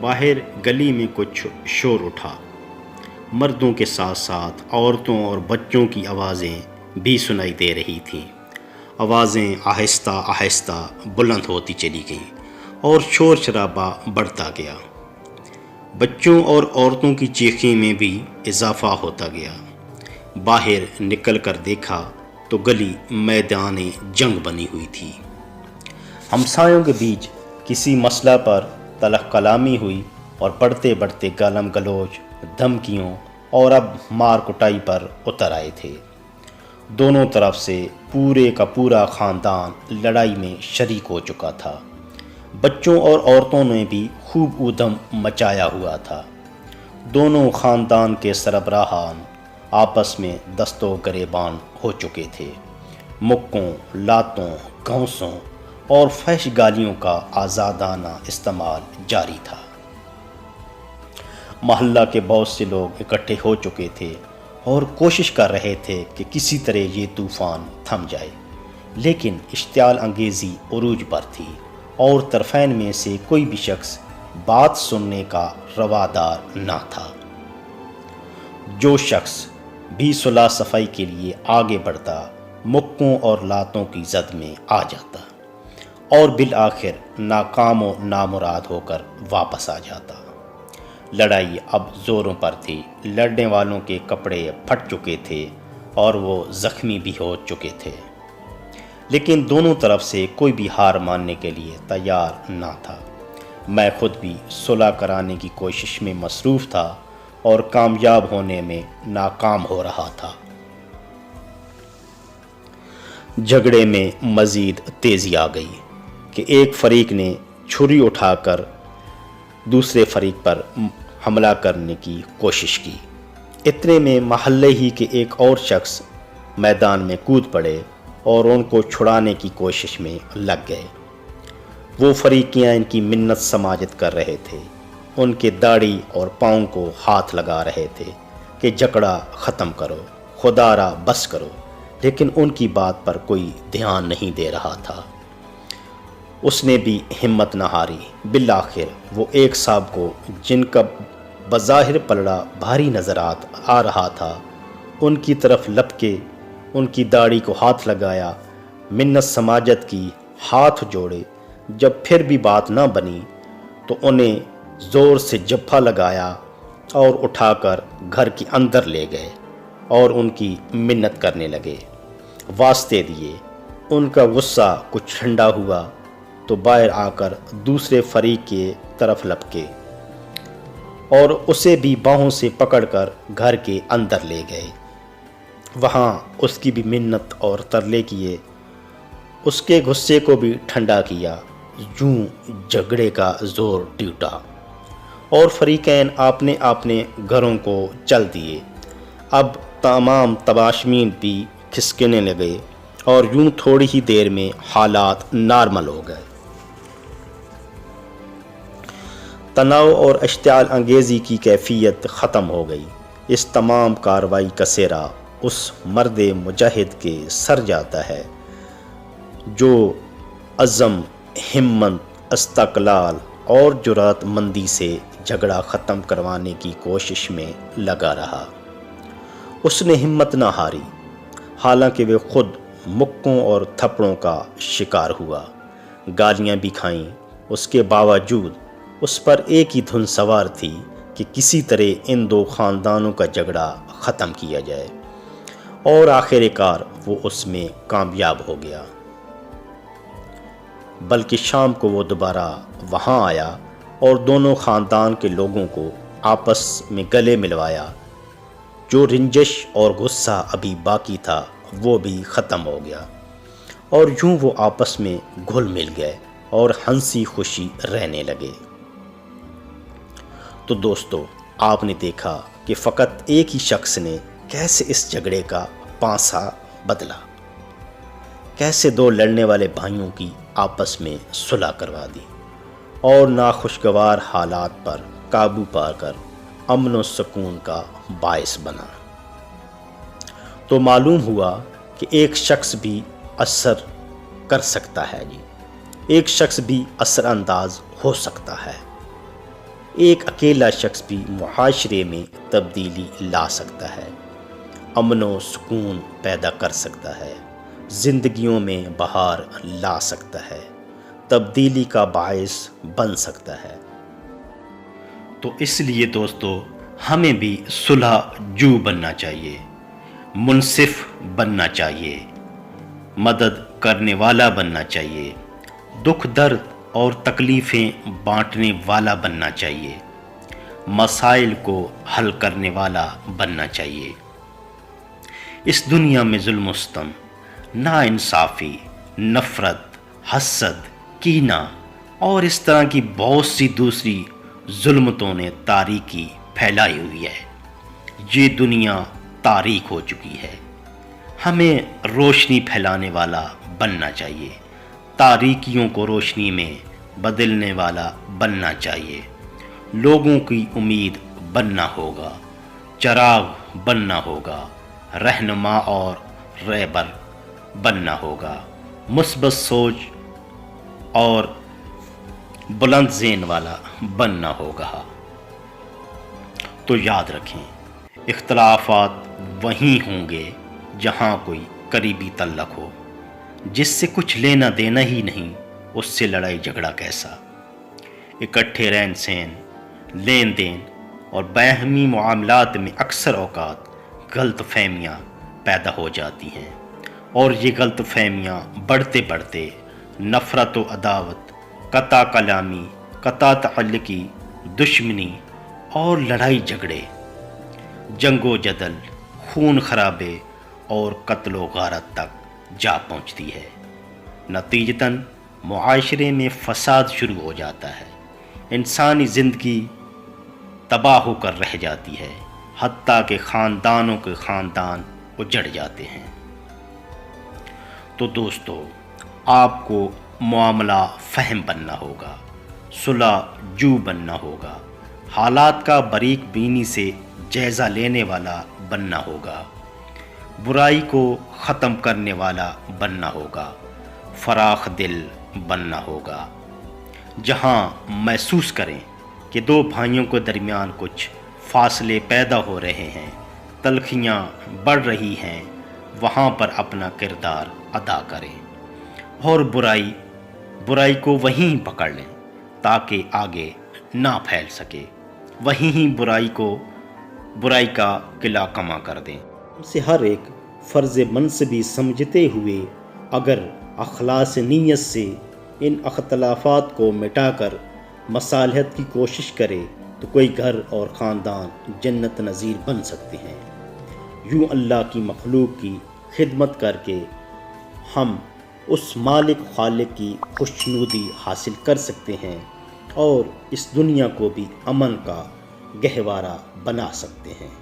باہر گلی میں کچھ شور اٹھا۔ مردوں کے ساتھ ساتھ عورتوں اور بچوں کی آوازیں بھی سنائی دے رہی تھیں۔ آوازیں آہستہ آہستہ بلند ہوتی چلی گئیں اور شور شرابہ بڑھتا گیا۔ بچوں اور عورتوں کی چیخیں میں بھی اضافہ ہوتا گیا۔ باہر نکل کر دیکھا تو گلی میدان جنگ بنی ہوئی تھی۔ ہمسایوں کے بیچ کسی مسئلہ پر تلخ کلامی ہوئی اور بڑھتے بڑھتے گالم گلوچ، دھمکیوں اور اب مار کٹائی پر اتر آئے تھے۔ دونوں طرف سے پورے کا پورا خاندان لڑائی میں شریک ہو چکا تھا۔ بچوں اور عورتوں نے بھی خوب ادھم مچایا ہوا تھا۔ دونوں خاندان کے سربراہان آپس میں دست و گریبان ہو چکے تھے۔ مکوں، لاتوں، گھونسوں اور فحش گالیوں کا آزادانہ استعمال جاری تھا۔ محلہ کے بہت سے لوگ اکٹھے ہو چکے تھے اور کوشش کر رہے تھے کہ کسی طرح یہ طوفان تھم جائے، لیکن اشتعال انگیزی عروج پر تھی اور طرفین میں سے کوئی بھی شخص بات سننے کا روادار نہ تھا۔ جو شخص بھی صلح صفائی کے لیے آگے بڑھتا مکوں اور لاتوں کی زد میں آ جاتا اور بالآخر ناکام و نامراد ہو کر واپس آ جاتا۔ لڑائی اب زوروں پر تھی۔ لڑنے والوں کے کپڑے پھٹ چکے تھے اور وہ زخمی بھی ہو چکے تھے، لیکن دونوں طرف سے کوئی بھی ہار ماننے کے لیے تیار نہ تھا۔ میں خود بھی صلح کرانے کی کوشش میں مصروف تھا اور کامیاب ہونے میں ناکام ہو رہا تھا۔ جھگڑے میں مزید تیزی آ گئی کہ ایک فریق نے چھری اٹھا کر دوسرے فریق پر حملہ کرنے کی کوشش کی۔ اتنے میں محلے ہی کے ایک اور شخص میدان میں کود پڑے اور ان کو چھڑانے کی کوشش میں لگ گئے۔ وہ فریقیاں ان کی منت سماجت کر رہے تھے، ان کے داڑھی اور پاؤں کو ہاتھ لگا رہے تھے کہ جھگڑا ختم کرو، خدا را بس کرو، لیکن ان کی بات پر کوئی دھیان نہیں دے رہا تھا۔ اس نے بھی ہمت نہ ہاری۔ بالآخر وہ ایک صاحب کو، جن کا بظاہر پلڑا بھاری نظر آ رہا تھا، ان کی طرف لپکے، ان کی داڑھی کو ہاتھ لگایا، منت سماجت کی، ہاتھ جوڑے۔ جب پھر بھی بات نہ بنی تو انہیں زور سے جھپا لگایا اور اٹھا کر گھر کے اندر لے گئے اور ان کی منت کرنے لگے، واسطے دیے۔ ان کا غصہ کچھ ٹھنڈا ہوا تو باہر آ کر دوسرے فریق کے طرف لپکے اور اسے بھی باہوں سے پکڑ کر گھر کے اندر لے گئے۔ وہاں اس کی بھی منت اور ترلے کیے، اس کے غصے کو بھی ٹھنڈا کیا۔ یوں جھگڑے کا زور ٹوٹا اور فریقین اپنے اپنے گھروں کو چل دیے۔ اب تمام تباشمین بھی کھسکنے لگے اور یوں تھوڑی ہی دیر میں حالات نارمل ہو گئے۔ تناؤ اور اشتعال انگیزی کی کیفیت ختم ہو گئی۔ اس تمام کارروائی کا سہرا اس مرد مجاہد کے سر جاتا ہے جو عزم، ہمت، استقلال اور جرأت مندی سے جھگڑا ختم کروانے کی کوشش میں لگا رہا۔ اس نے ہمت نہ ہاری، حالانکہ وہ خود مکوں اور تھپڑوں کا شکار ہوا، گالیاں بھی کھائیں۔ اس کے باوجود اس پر ایک ہی دھن سوار تھی کہ کسی طرح ان دو خاندانوں کا جھگڑا ختم کیا جائے، اور آخر کار وہ اس میں کامیاب ہو گیا۔ بلکہ شام کو وہ دوبارہ وہاں آیا اور دونوں خاندان کے لوگوں کو آپس میں گلے ملوایا۔ جو رنجش اور غصہ ابھی باقی تھا وہ بھی ختم ہو گیا، اور یوں وہ آپس میں گھل مل گئے اور ہنسی خوشی رہنے لگے۔ تو دوستو، آپ نے دیکھا کہ فقط ایک ہی شخص نے کیسے اس جھگڑے کا پانسا بدلا، کیسے دو لڑنے والے بھائیوں کی آپس میں صلح کروا دی اور ناخوشگوار حالات پر قابو پا کر امن و سکون کا باعث بنا۔ تو معلوم ہوا کہ ایک شخص بھی اثر کر سکتا ہے، ایک شخص بھی اثر انداز ہو سکتا ہے۔ ایک اکیلا شخص بھی معاشرے میں تبدیلی لا سکتا ہے، امن و سکون پیدا کر سکتا ہے، زندگیوں میں بہار لا سکتا ہے، تبدیلی کا باعث بن سکتا ہے۔ تو اس لیے دوستو ہمیں بھی صلح جو بننا چاہیے، منصف بننا چاہیے، مدد کرنے والا بننا چاہیے، دکھ درد اور تکلیفیں بانٹنے والا بننا چاہیے، مسائل کو حل کرنے والا بننا چاہیے۔ اس دنیا میں ظلم و ستم، ناانصافی، نفرت، حسد، کینہ اور اس طرح کی بہت سی دوسری ظلمتوں نے تاریکی پھیلائی ہوئی ہے۔ یہ دنیا تاریک ہو چکی ہے، ہمیں روشنی پھیلانے والا بننا چاہیے، تاریکیوں کو روشنی میں بدلنے والا بننا چاہیے، لوگوں کی امید بننا ہوگا، چراغ بننا ہوگا، رہنما اور رہبر بننا ہوگا، مثبت سوچ اور بلند ذہن والا بننا ہوگا۔ تو یاد رکھیں، اختلافات وہیں ہوں گے جہاں کوئی قریبی تعلق ہو، جس سے کچھ لینا دینا ہی نہیں، اس سے لڑائی جھگڑا کیسا؟ اکٹھے رہن سہن، لین دین اور باہمی معاملات میں اکثر اوقات غلط فہمیاں پیدا ہو جاتی ہیں، اور یہ غلط فہمیاں بڑھتے بڑھتے نفرت و عداوت، قطع کلامی، قطع تعلقی، دشمنی اور لڑائی جھگڑے، جنگ و جدل، خون خرابے اور قتل و غارت تک جا پہنچتی ہے۔ نتیجتاً معاشرے میں فساد شروع ہو جاتا ہے، انسانی زندگی تباہ ہو کر رہ جاتی ہے، حتیٰ کہ خاندانوں کے خاندان اجڑ جاتے ہیں۔ تو دوستو، آپ کو معاملہ فہم بننا ہوگا، صلح جو بننا ہوگا، حالات کا باریک بینی سے جائزہ لینے والا بننا ہوگا، برائی کو ختم کرنے والا بننا ہوگا، فراخ دل بننا ہوگا۔ جہاں محسوس کریں کہ دو بھائیوں کے درمیان کچھ فاصلے پیدا ہو رہے ہیں، تلخیاں بڑھ رہی ہیں، وہاں پر اپنا کردار ادا کریں اور برائی کو وہیں پکڑ لیں تاکہ آگے نہ پھیل سکے، وہیں ہی برائی کا قلعہ کما کر دیں۔ ہم سے ہر ایک فرض منصبی سمجھتے ہوئے اگر اخلاص نیت سے ان اختلافات کو مٹا کر مصالحت کی کوشش کرے تو کوئی گھر اور خاندان جنت نظیر بن سکتے ہیں۔ یوں اللہ کی مخلوق کی خدمت کر کے ہم اس مالک خالق کی خوشنودی حاصل کر سکتے ہیں اور اس دنیا کو بھی امن کا گہوارہ بنا سکتے ہیں۔